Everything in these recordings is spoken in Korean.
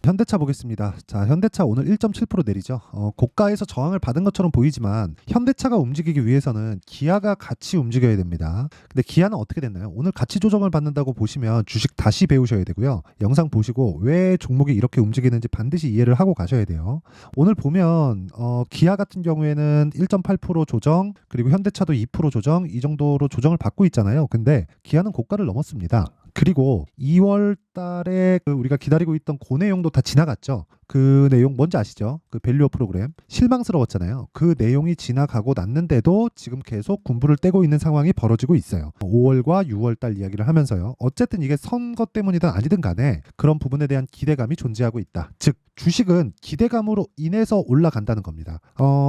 현대차 보겠습니다. 자, 현대차 오늘 1.7% 내리죠. 고가에서 저항을 받은 것처럼 보이지만 현대차가 움직이기 위해서는 기아가 같이 움직여야 됩니다. 근데 기아는 어떻게 됐나요? 오늘 가치 조정을 받는다고 보시면 주식 다시 배우셔야 되고요. 영상 보시고 왜 종목이 이렇게 움직이는지 반드시 이해를 하고 가셔야 돼요. 오늘 보면 기아 같은 경우에는 1.8% 조정, 그리고 현대차도 2% 조정, 이 정도로 조정을 받고 있잖아요. 근데 기아는 고가를 넘었습니다. 그리고 2월 달에 우리가 기다리고 있던 그 내용도 다 지나갔죠. 그 내용 뭔지 아시죠? 그 밸류업 프로그램 실망스러웠잖아요. 그 내용이 지나가고 났는데도 지금 계속 군부를 떼고 있는 상황이 벌어지고 있어요. 5월과 6월 달 이야기를 하면서요. 어쨌든 이게 선거 때문이든 아니든 간에 그런 부분에 대한 기대감이 존재하고 있다. 즉 주식은 기대감으로 인해서 올라간다는 겁니다.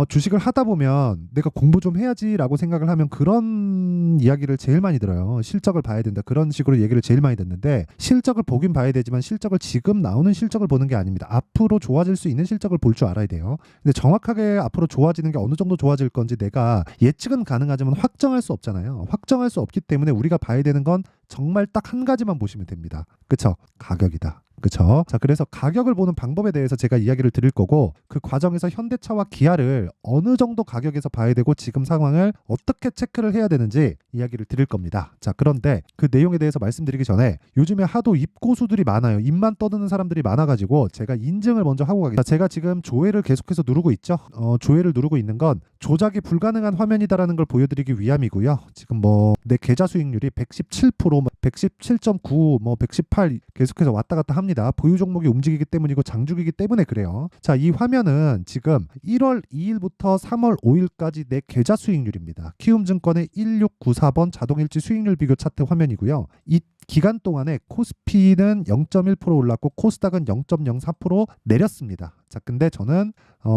주식을 하다 보면 내가 공부 좀 해야지라고 생각을 하면 그런 이야기를 제일 많이 들어요. 실적을 봐야 된다. 그런 식으로 얘기를 제일 많이 듣는데 실적을 보긴 봐야 되지만 실적을 지금 나오는 실적을 보는 게 아닙니다. 앞으로 좋아질 수 있는 실적을 볼 줄 알아야 돼요. 근데 정확하게 앞으로 좋아지는 게 어느 정도 좋아질 건지 내가 예측은 가능하지만 확정할 수 없잖아요. 확정할 수 없기 때문에 우리가 봐야 되는 건 정말 딱 한 가지만 보시면 됩니다. 그쵸? 가격이다. 그쵸? 자, 그래서 가격을 보는 방법에 대해서 제가 이야기를 드릴 거고 그 과정에서 현대차와 기아를 어느 정도 가격에서 봐야 되고 지금 상황을 어떻게 체크를 해야 되는지 이야기를 드릴 겁니다. 자, 그런데 그 내용에 대해서 말씀드리기 전에 요즘에 하도 입고수들이 많아요. 입만 떠드는 사람들이 많아가지고 제가 인증을 먼저 하고 가겠습니다. 자, 제가 지금 조회를 계속해서 누르고 있죠. 조회를 누르고 있는 건 조작이 불가능한 화면이다라는 걸 보여드리기 위함이고요. 지금 내 계좌 수익률이 117%, 117.9, 118 계속해서 왔다 갔다 합니다. 보유 종목이 움직이기 때문이고 장주기이기 때문에 그래요. 자, 이 화면은 지금 1월 2일부터 3월 5일까지 내 계좌 수익률입니다. 키움증권의 1694번 자동일지 수익률 비교 차트 화면이고요. 이 기간 동안에 코스피는 0.1% 올랐고 코스닥은 0.04% 내렸습니다. 자, 근데 저는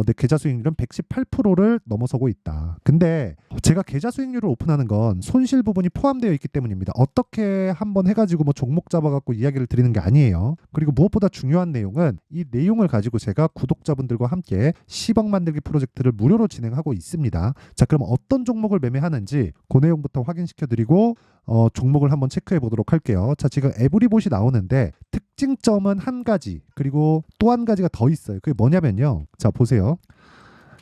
내 계좌 수익률은 118%를 넘어서고 있다. 근데 제가 계좌 수익률을 오픈하는 건 손실 부분이 포함되어 있기 때문입니다. 어떻게 한번 해가지고 종목 잡아갖고 이야기를 드리는 게 아니에요. 그리고 무엇보다 중요한 내용은 이 내용을 가지고 제가 구독자분들과 함께 10억 만들기 프로젝트를 무료로 진행하고 있습니다. 자, 그럼 어떤 종목을 매매하는지 그 내용부터 확인시켜드리고 종목을 한번 체크해 보도록 할게요. 자, 지금 에브리봇이 나오는데 특징점은 한 가지, 그리고 또 한 가지가 더 있어요. 그게 뭐냐면요. 자, 보세요.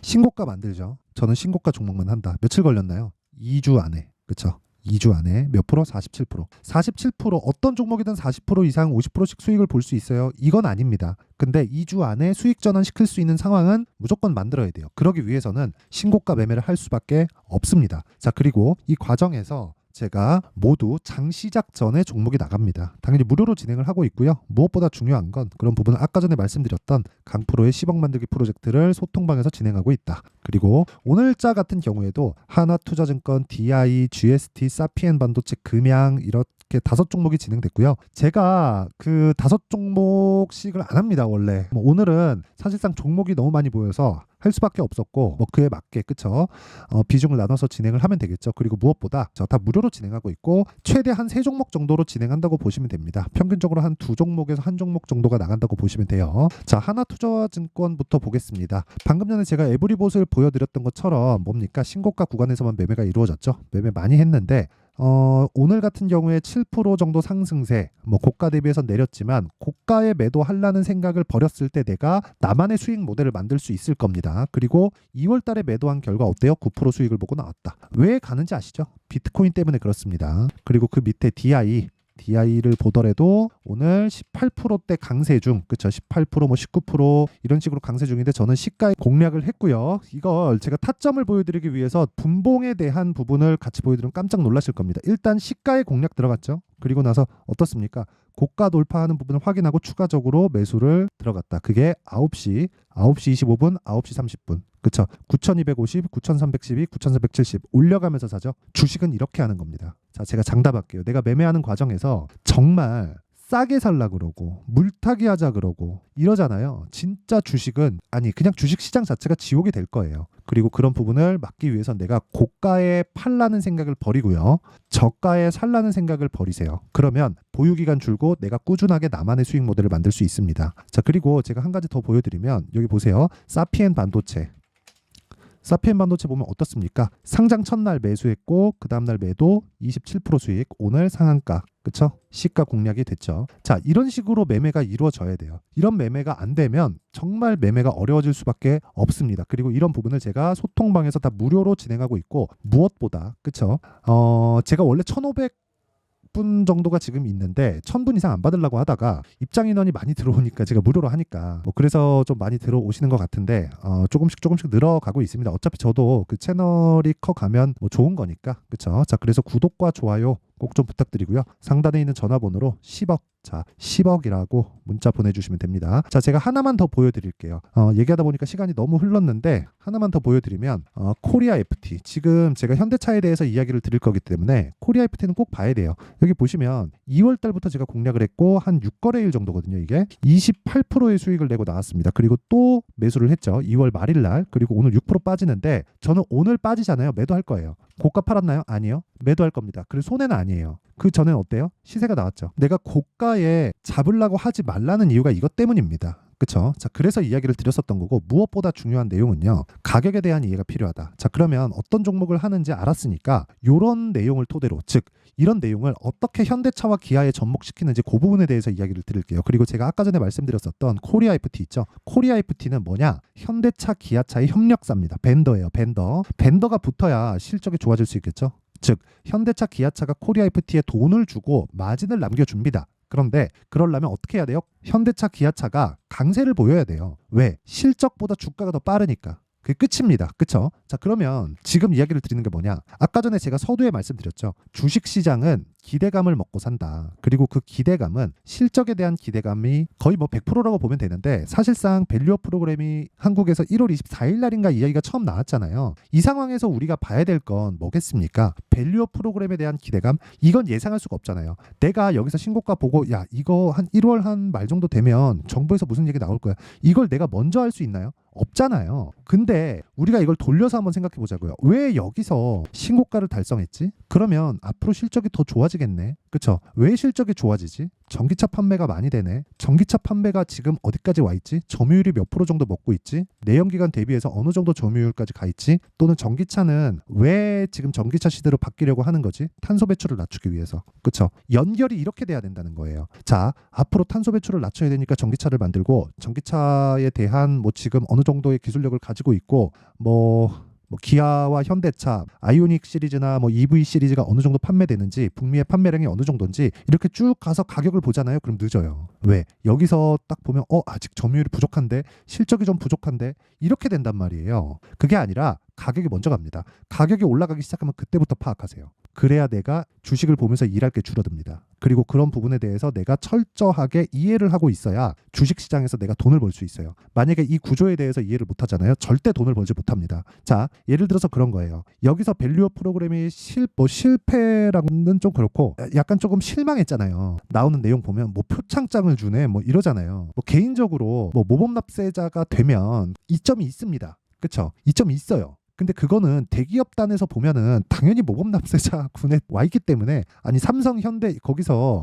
신고가 만들죠. 저는 신고가 종목만 한다. 며칠 걸렸나요? 2주 안에. 그쵸? 2주 안에 몇 프로? 47%. 47% 어떤 종목이든 40% 이상 50%씩 수익을 볼 수 있어요. 이건 아닙니다. 근데 2주 안에 수익 전환 시킬 수 있는 상황은 무조건 만들어야 돼요. 그러기 위해서는 신고가 매매를 할 수밖에 없습니다. 자, 그리고 이 과정에서 제가 모두 장 시작 전에 종목이 나갑니다. 당연히 무료로 진행을 하고 있고요. 무엇보다 중요한 건 그런 부분은 아까 전에 말씀드렸던 강프로의 10억 만들기 프로젝트를 소통방에서 진행하고 있다. 그리고 오늘자 같은 경우에도 하나투자증권, DI, GST, 사피엔 반도체, 금양 이렇게 5종목이 진행됐고요. 제가 그 5종목씩을 안 합니다. 원래 오늘은 사실상 종목이 너무 많이 보여서 할 수밖에 없었고 그에 맞게 그쵸? 비중을 나눠서 진행을 하면 되겠죠. 그리고 무엇보다 다 무료로 진행하고 있고 최대 한 3종목 정도로 진행한다고 보시면 됩니다. 평균적으로 한 2종목에서 1종목 정도가 나간다고 보시면 돼요. 자, 하나투자증권부터 보겠습니다. 방금 전에 제가 에브리봇을 보여드렸던 것처럼 뭡니까? 신고가 구간에서만 매매가 이루어졌죠. 매매 많이 했는데 오늘 같은 경우에 7% 정도 상승세, 고가 대비해서 내렸지만 고가에 매도하려는 생각을 버렸을 때 내가 나만의 수익 모델을 만들 수 있을 겁니다. 그리고 2월 달에 매도한 결과 어때요? 9% 수익을 보고 나왔다. 왜 가는지 아시죠? 비트코인 때문에 그렇습니다. 그리고 그 밑에 DI를 보더라도 오늘 18%대 강세 중, 그쵸? 18%, 19% 이런 식으로 강세 중인데 저는 시가에 공략을 했고요. 이걸 제가 타점을 보여드리기 위해서 분봉에 대한 부분을 같이 보여드리면 깜짝 놀라실 겁니다. 일단 시가에 공략 들어갔죠. 그리고 나서 어떻습니까? 고가 돌파하는 부분을 확인하고 추가적으로 매수를 들어갔다. 그게 9시 25분, 9시 30분. 그쵸? 9,250, 9,312, 9,470 올려가면서 사죠. 주식은 이렇게 하는 겁니다. 자, 제가 장담할게요. 내가 매매하는 과정에서 정말 싸게 살라 그러고 물타기 하자 그러고 이러잖아요. 진짜 주식은 그냥 주식 시장 자체가 지옥이 될 거예요. 그리고 그런 부분을 막기 위해서 내가 고가에 팔라는 생각을 버리고요. 저가에 살라는 생각을 버리세요. 그러면 보유기간 줄고 내가 꾸준하게 나만의 수익 모델을 만들 수 있습니다. 자, 그리고 제가 한 가지 더 보여드리면 여기 보세요. 사피엔 반도체 사피엔 반도체 보면 어떻습니까? 상장 첫날 매수했고 그 다음날 매도 27% 수익, 오늘 상한가. 그쵸? 시가 공략이 됐죠. 자, 이런 식으로 매매가 이루어져야 돼요. 이런 매매가 안 되면 정말 매매가 어려워질 수밖에 없습니다. 그리고 이런 부분을 제가 소통방에서 다 무료로 진행하고 있고, 무엇보다 그쵸? 제가 원래 1,500분 정도가 지금 있는데 1,000분 이상 안 받으려고 하다가 입장 인원이 많이 들어오니까 제가 무료로 하니까 뭐 그래서 좀 많이 들어오시는 것 같은데 조금씩 늘어가고 있습니다. 어차피 저도 그 채널이 커가면 뭐 좋은 거니까. 그쵸? 자, 그래서 구독과 좋아요 꼭 좀 부탁드리고요. 상단에 있는 전화번호로 10억, 자 10억이라고 문자 보내주시면 됩니다. 자, 제가 하나만 더 보여드릴게요. 얘기하다 보니까 시간이 너무 흘렀는데 하나만 더 보여드리면 코리아 FT, 지금 제가 현대차에 대해서 이야기를 드릴 거기 때문에 코리아 FT는 꼭 봐야 돼요. 여기 보시면 2월 달부터 제가 공략을 했고 한 6거래일 정도거든요. 이게 28%의 수익을 내고 나왔습니다. 그리고 또 매수를 했죠. 2월 말일 날. 그리고 오늘 6% 빠지는데 저는 오늘 빠지잖아요. 매도할 거예요. 고가 팔았나요? 아니요. 매도할 겁니다. 그리고 손해는 아니에요. 그 전에는 어때요? 시세가 나왔죠. 내가 고가에 잡으려고 하지 말라는 이유가 이것 때문입니다. 그쵸? 자, 그래서 이야기를 드렸었던 거고, 무엇보다 중요한 내용은요, 가격에 대한 이해가 필요하다. 자, 그러면 어떤 종목을 하는지 알았으니까 요런 내용을 토대로, 즉 이런 내용을 어떻게 현대차와 기아에 접목시키는지 그 부분에 대해서 이야기를 드릴게요. 그리고 제가 아까 전에 말씀드렸었던 코리아 FT 있죠? 코리아 FT는 뭐냐? 현대차, 기아차의 협력사입니다. 벤더예요. 벤더가 붙어야 실적이 좋아질 수 있겠죠? 즉 현대차, 기아차가 코리아 FT에 돈을 주고 마진을 남겨줍니다. 그런데 그러려면 어떻게 해야 돼요? 현대차, 기아차가 강세를 보여야 돼요. 왜? 실적보다 주가가 더 빠르니까. 그게 끝입니다. 그쵸? 자, 그러면 지금 이야기를 드리는 게 뭐냐? 아까 전에 제가 서두에 말씀드렸죠. 주식시장은 기대감을 먹고 산다. 그리고 그 기대감은 실적에 대한 기대감이 거의 뭐 100%라고 보면 되는데, 사실상 밸류업 프로그램이 한국에서 1월 24일 날인가 이야기가 처음 나왔잖아요. 이 상황에서 우리가 봐야 될 건 뭐겠습니까? 밸류업 프로그램에 대한 기대감? 이건 예상할 수가 없잖아요. 내가 여기서 신고가 보고 야, 이거 한 1월 한 말 정도 되면 정부에서 무슨 얘기 나올 거야. 이걸 내가 먼저 할 수 있나요? 없잖아요. 근데 우리가 이걸 돌려서 한번 생각해 보자고요. 왜 여기서 신고가를 달성했지? 그러면 앞으로 실적이 더 좋아지겠네. 그쵸? 왜 실적이 좋아지지? 전기차 판매가 많이 되네. 전기차 판매가 지금 어디까지 와 있지? 점유율이 몇 프로 정도 먹고 있지? 내연기관 대비해서 어느 정도 점유율까지 가 있지? 또는 전기차는 왜 지금 전기차 시대로 바뀌려고 하는 거지? 탄소 배출을 낮추기 위해서. 그쵸? 연결이 이렇게 돼야 된다는 거예요. 자, 앞으로 탄소 배출을 낮춰야 되니까 전기차를 만들고, 전기차에 대한 뭐 지금 어느 정도의 기술력을 가지고 있고, 뭐 기아와 현대차, 아이오닉 시리즈나 뭐 EV 시리즈가 어느 정도 판매되는지, 북미의 판매량이 어느 정도인지 이렇게 쭉 가서 가격을 보잖아요. 그럼 늦어요. 왜? 여기서 딱 보면 아직 점유율이 부족한데, 실적이 좀 부족한데, 이렇게 된단 말이에요. 그게 아니라 가격이 먼저 갑니다. 가격이 올라가기 시작하면 그때부터 파악하세요. 그래야 내가 주식을 보면서 일할 게 줄어듭니다. 그리고 그런 부분에 대해서 내가 철저하게 이해를 하고 있어야 주식시장에서 내가 돈을 벌 수 있어요. 만약에 이 구조에 대해서 이해를 못하잖아요. 절대 돈을 벌지 못합니다. 자, 예를 들어서 그런 거예요. 여기서 밸류업 프로그램이 실패라고는 좀 그렇고, 약간 조금 실망했잖아요. 나오는 내용 보면 뭐 표창장을 주네 뭐 이러잖아요. 뭐 개인적으로 뭐 모범납세자가 되면 이점이 있습니다. 그쵸? 이점이 있어요. 근데 그거는 대기업단에서 보면은 당연히 모범납세자 군에 와 있기 때문에, 아니 삼성, 현대 거기서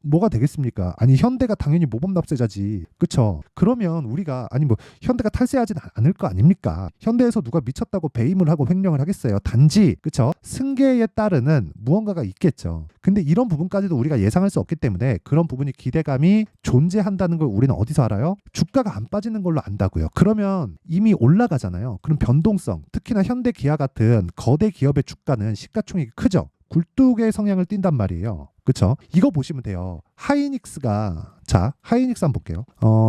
뭐가 되겠습니까? 아니 현대가 당연히 모범납세자지. 그쵸? 그러면 우리가 아니 뭐 현대가 탈세하진 않을 거 아닙니까? 현대에서 누가 미쳤다고 배임을 하고 횡령을 하겠어요. 단지 그쵸? 승계에 따르는 무언가가 있겠죠. 근데 이런 부분까지도 우리가 예상할 수 없기 때문에 그런 부분이 기대감이 존재한다는 걸 우리는 어디서 알아요? 주가가 안 빠지는 걸로 안다고요. 그러면 이미 올라가잖아요. 그럼 변동성, 특히나 현대, 기아 같은 거대 기업의 주가는 시가총액이 크죠. 굴뚝의 성향을 띈단 말이에요. 그쵸? 이거 보시면 돼요. 하이닉스가, 자, 하이닉스 한번 볼게요.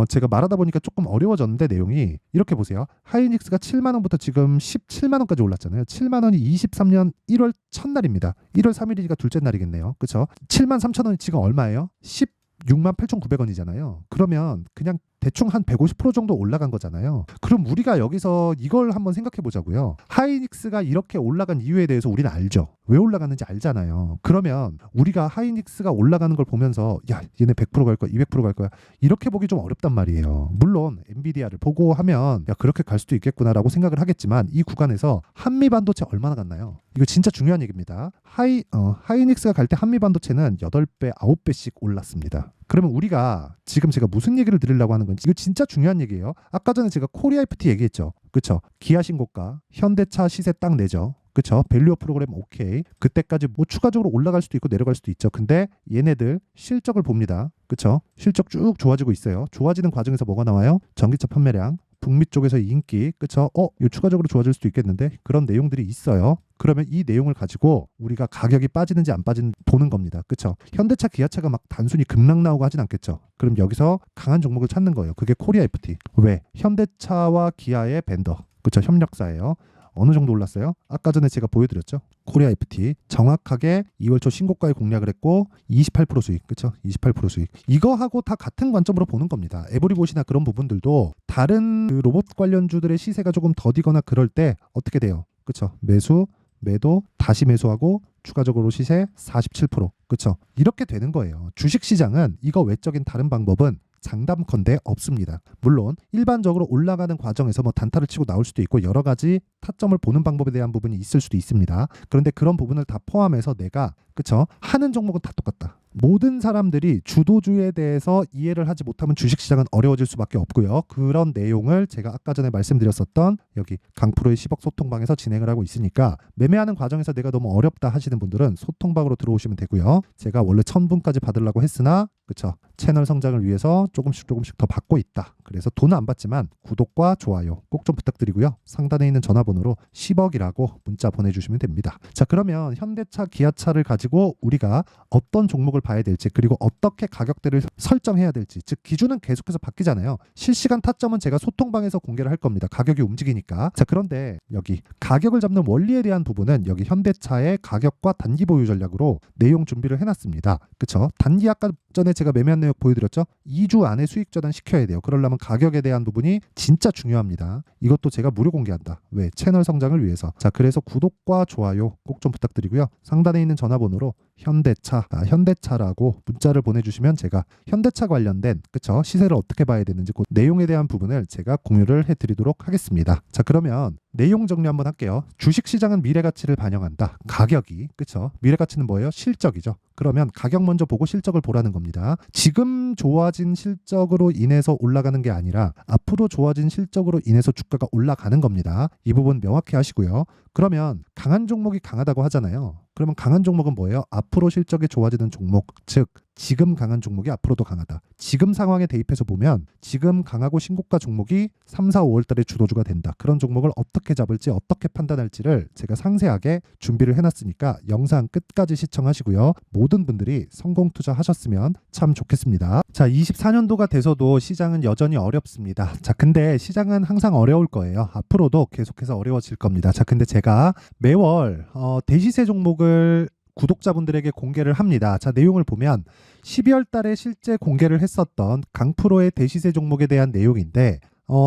제가 말하다 보니까 조금 어려워졌는데 내용이 이렇게 보세요. 하이닉스가 7만 원부터 지금 17만 원까지 올랐잖아요. 7만 원이 23년 1월 첫날입니다. 1월 3일이니까 둘째 날이겠네요. 그쵸? 7만 3천 원이 지금 얼마예요? 16만 8,900원이잖아요. 그러면 그냥 대충 한 150% 정도 올라간 거잖아요. 그럼 우리가 여기서 이걸 한번 생각해 보자고요. 하이닉스가 이렇게 올라간 이유에 대해서 우리는 알죠. 왜 올라갔는지 알잖아요. 그러면 우리가 하이닉스가 올라가는 걸 보면서 야, 얘네 100% 갈 거야, 200% 갈 거야, 이렇게 보기 좀 어렵단 말이에요. 물론 엔비디아를 보고 하면 야, 그렇게 갈 수도 있겠구나라고 생각을 하겠지만, 이 구간에서 한미 반도체 얼마나 갔나요? 이거 진짜 중요한 얘기입니다. 하이닉스가 갈 때 한미반도체는 8배, 9배씩 올랐습니다. 그러면 우리가 지금 제가 무슨 얘기를 드리려고 하는 건지 이거 진짜 중요한 얘기예요. 아까 전에 제가 코리아 FT 얘기했죠. 그쵸? 기아 신고가, 현대차 시세 딱 내죠. 그쵸? 밸류어 프로그램 오케이. 그때까지 뭐 추가적으로 올라갈 수도 있고 내려갈 수도 있죠. 근데 얘네들 실적을 봅니다. 그쵸? 실적 쭉 좋아지고 있어요. 좋아지는 과정에서 뭐가 나와요? 전기차 판매량, 북미 쪽에서 인기, 그쵸? 이거 추가적으로 좋아질 수도 있겠는데 그런 내용들이 있어요. 그러면 이 내용을 가지고 우리가 가격이 빠지는지 안 빠지는지 보는 겁니다. 그쵸? 현대차, 기아차가 막 단순히 급락 나오고 하진 않겠죠. 그럼 여기서 강한 종목을 찾는 거예요. 그게 코리아 FT. 왜? 현대차와 기아의 벤더. 그쵸? 협력사예요. 어느 정도 올랐어요? 아까 전에 제가 보여드렸죠. 코리아 FT 정확하게 2월 초 신고가에 공략을 했고 28% 수익, 그렇죠? 28% 수익. 이거하고 다 같은 관점으로 보는 겁니다. 에버리봇이나 그런 부분들도 다른 그 로봇 관련주들의 시세가 조금 더디거나 그럴 때 어떻게 돼요? 그렇죠? 매수, 매도, 다시 매수하고 추가적으로 시세 47%. 그렇죠? 이렇게 되는 거예요. 주식시장은 이거 외적인 다른 방법은 장담컨대 없습니다. 물론 일반적으로 올라가는 과정에서 뭐 단타를 치고 나올 수도 있고 여러 가지 타점을 보는 방법에 대한 부분이 있을 수도 있습니다. 그런데 그런 부분을 다 포함해서 내가 그쵸? 하는 종목은 다 똑같다. 모든 사람들이 주도주에 대해서 이해를 하지 못하면 주식시장은 어려워질 수밖에 없고요. 그런 내용을 제가 아까 전에 말씀드렸었던 여기 강프로의 10억 소통방에서 진행을 하고 있으니까 매매하는 과정에서 내가 너무 어렵다 하시는 분들은 소통방으로 들어오시면 되고요. 제가 원래 1000분까지 받으려고 했으나 그쵸? 채널 성장을 위해서 조금씩 더 받고 있다. 그래서 돈은 안 받지만 구독과 좋아요 꼭 좀 부탁드리고요. 상단에 있는 전화번호로 10억이라고 문자 보내주시면 됩니다. 자, 그러면 현대차, 기아차를 가지고 우리가 어떤 종목을 봐야 될지 그리고 어떻게 가격대를 설정해야 될지 즉 기준은 계속해서 바뀌잖아요. 실시간 타점은 제가 소통방에서 공개를 할 겁니다. 가격이 움직이니까. 자, 그런데 여기 가격을 잡는 원리에 대한 부분은 여기 현대차의 가격과 단기 보유 전략으로 내용 준비를 해놨습니다. 그쵸? 단기 아까 전에 제가 매매한 내용 보여드렸죠? 2주 안에 수익 전환 시켜야 돼요. 그러려면 가격에 대한 부분이 진짜 중요합니다. 이것도 제가 무료 공개한다. 왜? 채널 성장을 위해서. 자, 그래서 구독과 좋아요 꼭 좀 부탁드리고요. 상단에 있는 전화번호로 현대차라고 문자를 보내주시면 제가 현대차 관련된 그쵸? 시세를 어떻게 봐야 되는지 그 내용에 대한 부분을 제가 공유를 해드리도록 하겠습니다. 자, 그러면 내용 정리 한번 할게요. 주식시장은 미래가치를 반영한다. 가격이 그쵸? 미래가치는 뭐예요? 실적이죠. 그러면 가격 먼저 보고 실적을 보라는 겁니다. 지금 좋아진 실적으로 인해서 올라가는 게 아니라 앞으로 좋아진 실적으로 인해서 주가가 올라가는 겁니다. 이 부분 명확히 하시고요. 그러면 강한 종목이 강하다고 하잖아요. 그러면 강한 종목은 뭐예요? 앞으로 실적이 좋아지는 종목, 즉 지금 강한 종목이 앞으로도 강하다. 지금 상황에 대입해서 보면 지금 강하고 신고가 종목이 3, 4, 5월 달에 주도주가 된다. 그런 종목을 어떻게 잡을지 어떻게 판단할지를 제가 상세하게 준비를 해놨으니까 영상 끝까지 시청하시고요. 모든 분들이 성공 투자하셨으면 참 좋겠습니다. 자, 24년도가 돼서도 시장은 여전히 어렵습니다. 자, 근데 시장은 항상 어려울 거예요. 앞으로도 계속해서 어려워질 겁니다. 자, 근데 제가 매월 대시세 종목을 구독자분들에게 공개를 합니다. 자, 내용을 보면 12월 달에 실제 공개를 했었던 강프로의 대시세 종목에 대한 내용인데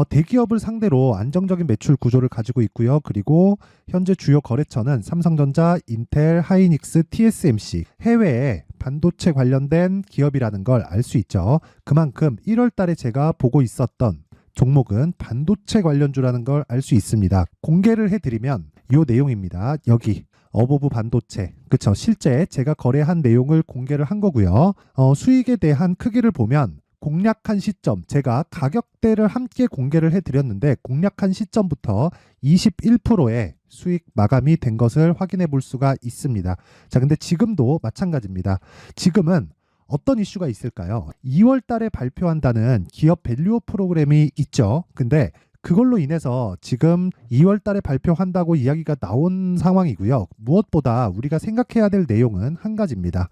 대기업을 상대로 안정적인 매출 구조를 가지고 있고요. 그리고 현재 주요 거래처는 삼성전자, 인텔, 하이닉스, TSMC 해외에 반도체 관련된 기업이라는 걸 알 수 있죠. 그만큼 1월 달에 제가 보고 있었던 종목은 반도체 관련주라는 걸 알 수 있습니다. 공개를 해드리면 이 내용입니다. 여기 어보브 반도체, 그쵸? 실제 제가 거래한 내용을 공개를 한 거고요. 수익에 대한 크기를 보면 공략한 시점, 제가 가격대를 함께 공개를 해드렸는데 공략한 시점부터 21%의 수익 마감이 된 것을 확인해 볼 수가 있습니다. 자, 근데 지금도 마찬가지입니다. 지금은 어떤 이슈가 있을까요? 2월 달에 발표한다는 기업 밸류업 프로그램이 있죠. 근데 그걸로 인해서 지금 2월 달에 발표한다고 이야기가 나온 상황이고요. 무엇보다 우리가 생각해야 될 내용은 한 가지입니다.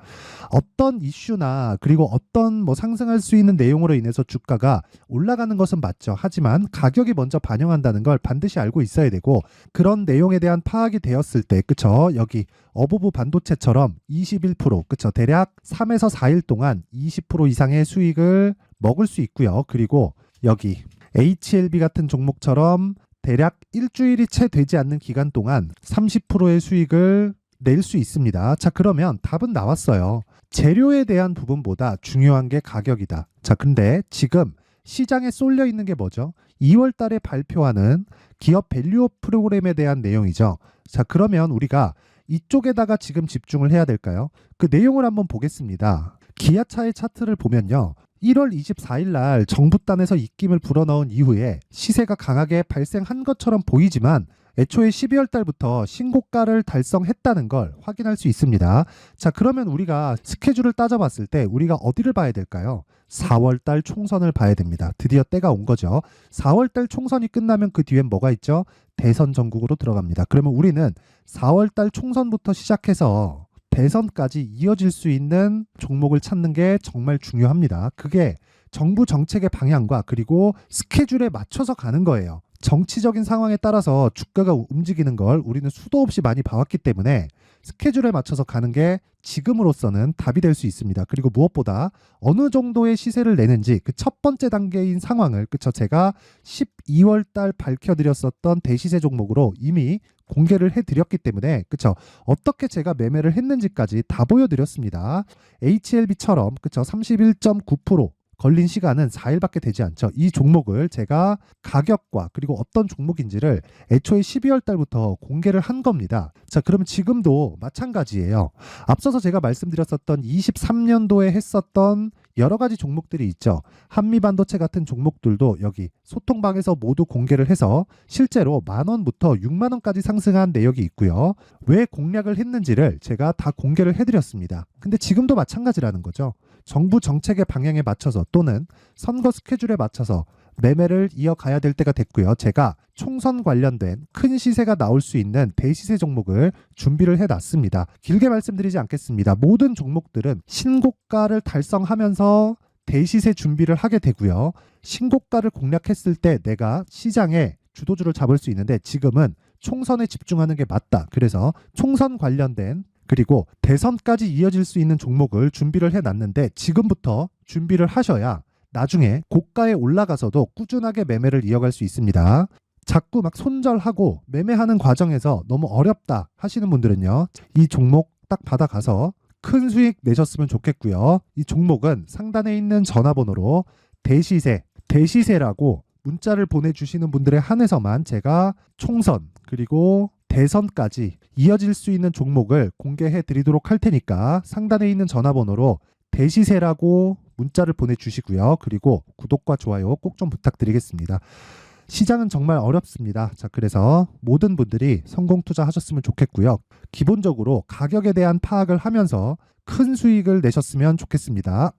어떤 이슈나 그리고 어떤 뭐 상승할 수 있는 내용으로 인해서 주가가 올라가는 것은 맞죠. 하지만 가격이 먼저 반영한다는 걸 반드시 알고 있어야 되고 그런 내용에 대한 파악이 되었을 때 그쵸? 여기 어보브 반도체처럼 21% 그쵸? 대략 3에서 4일 동안 20% 이상의 수익을 먹을 수 있고요. 그리고 여기 HLB 같은 종목처럼 대략 일주일이 채 되지 않는 기간 동안 30%의 수익을 낼 수 있습니다. 자, 그러면 답은 나왔어요. 재료에 대한 부분보다 중요한 게 가격이다. 자, 근데 지금 시장에 쏠려 있는 게 뭐죠? 2월 달에 발표하는 기업 밸류업 프로그램에 대한 내용이죠. 자, 그러면 우리가 이쪽에다가 지금 집중을 해야 될까요? 그 내용을 한번 보겠습니다. 기아차의 차트를 보면요. 1월 24일 날 정부단에서 입김을 불어넣은 이후에 시세가 강하게 발생한 것처럼 보이지만 애초에 12월 달부터 신고가를 달성했다는 걸 확인할 수 있습니다. 자, 그러면 우리가 스케줄을 따져봤을 때 우리가 어디를 봐야 될까요? 4월 달 총선을 봐야 됩니다. 드디어 때가 온 거죠. 4월 달 총선이 끝나면 그 뒤엔 뭐가 있죠? 대선 전국으로 들어갑니다. 그러면 우리는 4월 달 총선부터 시작해서 대선까지 이어질 수 있는 종목을 찾는 게 정말 중요합니다. 그게 정부 정책의 방향과 그리고 스케줄에 맞춰서 가는 거예요. 정치적인 상황에 따라서 주가가 움직이는 걸 우리는 수도 없이 많이 봐왔기 때문에 스케줄에 맞춰서 가는 게 지금으로서는 답이 될 수 있습니다. 그리고 무엇보다 어느 정도의 시세를 내는지 그 첫 번째 단계인 상황을 그쵸 제가 12월 달 밝혀드렸었던 대시세 종목으로 이미 공개를 해드렸기 때문에 그쵸 어떻게 제가 매매를 했는지까지 다 보여드렸습니다. HLB처럼 그쵸 31.9% 걸린 시간은 4일밖에 되지 않죠. 이 종목을 제가 가격과 그리고 어떤 종목인지를 애초에 12월 달부터 공개를 한 겁니다. 자, 그러면 지금도 마찬가지예요. 앞서서 제가 말씀드렸었던 23년도에 했었던 여러 가지 종목들이 있죠. 한미반도체 같은 종목들도 여기 소통방에서 모두 공개를 해서 실제로 10,000원부터 60,000원까지 상승한 내역이 있고요. 왜 공략을 했는지를 제가 다 공개를 해드렸습니다. 근데 지금도 마찬가지라는 거죠. 정부 정책의 방향에 맞춰서 또는 선거 스케줄에 맞춰서 매매를 이어가야 될 때가 됐고요. 제가 총선 관련된 큰 시세가 나올 수 있는 대시세 종목을 준비를 해놨습니다. 길게 말씀드리지 않겠습니다. 모든 종목들은 신고가를 달성하면서 대시세 준비를 하게 되고요. 신고가를 공략했을 때 내가 시장에 주도주를 잡을 수 있는데 지금은 총선에 집중하는 게 맞다. 그래서 총선 관련된 그리고 대선까지 이어질 수 있는 종목을 준비를 해놨는데 지금부터 준비를 하셔야 나중에 고가에 올라가서도 꾸준하게 매매를 이어갈 수 있습니다. 자꾸 막 손절하고 매매하는 과정에서 너무 어렵다 하시는 분들은요. 이 종목 딱 받아가서 큰 수익 내셨으면 좋겠고요. 이 종목은 상단에 있는 전화번호로 대시세라고 문자를 보내주시는 분들에 한해서만 제가 총선 그리고 대선까지 이어질 수 있는 종목을 공개해 드리도록 할 테니까 상단에 있는 전화번호로 대시세라고 문자를 보내주시고요. 그리고 구독과 좋아요 꼭 좀 부탁드리겠습니다. 시장은 정말 어렵습니다. 자, 그래서 모든 분들이 성공 투자하셨으면 좋겠고요. 기본적으로 가격에 대한 파악을 하면서 큰 수익을 내셨으면 좋겠습니다.